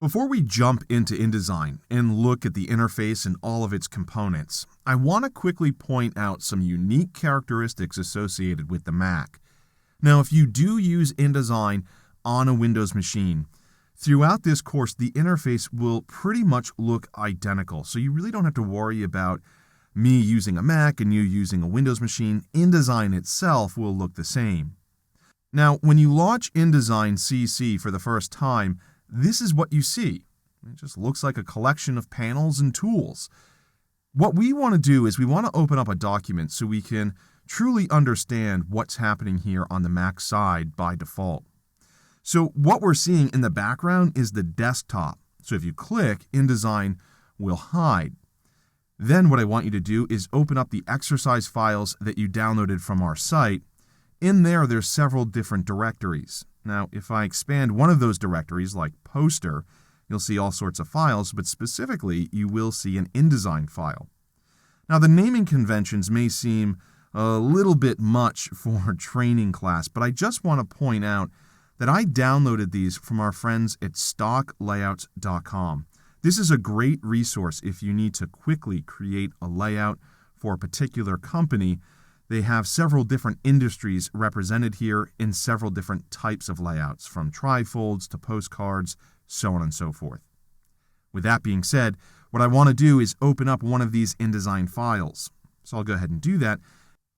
Before we jump into InDesign and look at the interface and all of its components, I want to quickly point out some unique characteristics associated with the Mac. Now, if you do use InDesign on a Windows machine, throughout this course, the interface will pretty much look identical. So you really don't have to worry about me using a Mac and you using a Windows machine. InDesign itself will look the same. Now, when you launch InDesign CC for the first time, this is what you see. It just looks like a collection of panels and tools. What we want to do is we want to open up a document so we can truly understand what's happening here on the Mac side by default. So what we're seeing in the background is the desktop. So if you click, InDesign will hide. Then what I want you to do is open up the exercise files that you downloaded from our site. In there, there's several different directories. Now, if I expand one of those directories, like Poster, you'll see all sorts of files, but specifically, you will see an InDesign file. Now, the naming conventions may seem a little bit much for training class, but I just want to point out that I downloaded these from our friends at stocklayouts.com. This is a great resource if you need to quickly create a layout for a particular company. They have several different industries represented here in several different types of layouts, from trifolds to postcards, so on and so forth. With that being said, what I want to do is open up one of these InDesign files. So I'll go ahead and do that,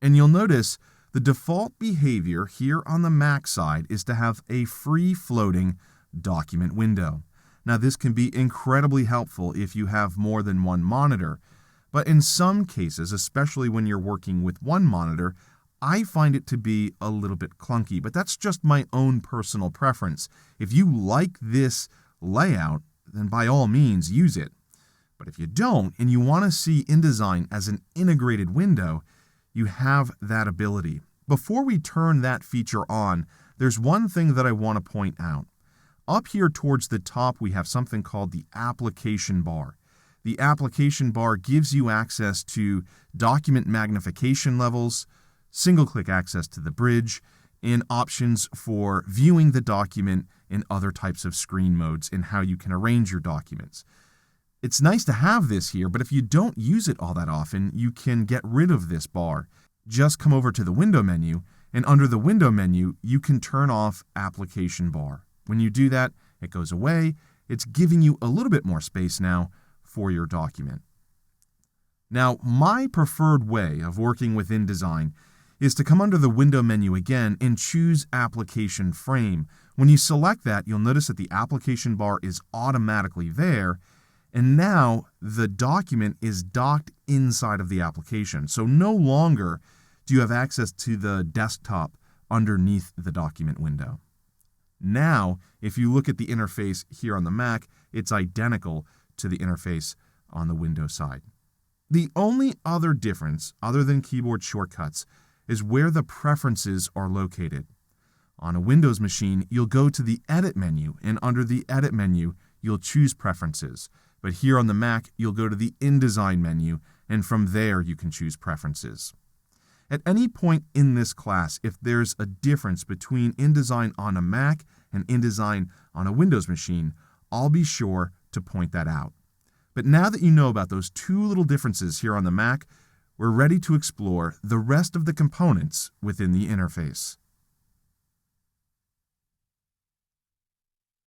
and you'll notice the default behavior here on the Mac side is to have a free-floating document window. Now, this can be incredibly helpful if you have more than one monitor, but in some cases, especially when you're working with one monitor, I find it to be a little bit clunky, but that's just my own personal preference. If you like this layout, then by all means use it. But if you don't, and you want to see InDesign as an integrated window, you have that ability. Before we turn that feature on, there's one thing that I want to point out. Up here towards the top, we have something called the application bar. The application bar gives you access to document magnification levels, single-click access to the bridge, and options for viewing the document in other types of screen modes and how you can arrange your documents. It's nice to have this here, but if you don't use it all that often, you can get rid of this bar. Just come over to the window menu, and under the window menu, you can turn off application bar. When you do that, it goes away. It's giving you a little bit more space now for your document. Now, my preferred way of working with InDesign is to come under the window menu again and choose application frame. When you select that, you'll notice that the application bar is automatically there, and now the document is docked inside of the application. So no longer do you have access to the desktop underneath the document window. Now, if you look at the interface here on the Mac, it's identical to the interface on the Windows side. The only other difference, other than keyboard shortcuts, is where the preferences are located. On a Windows machine, you'll go to the Edit menu, and under the Edit menu, you'll choose Preferences. But here on the Mac, you'll go to the InDesign menu, and from there you can choose Preferences. At any point in this class, if there's a difference between InDesign on a Mac and InDesign on a Windows machine, I'll be sure to point that out. But now that you know about those two little differences here on the Mac, we're ready to explore the rest of the components within the interface.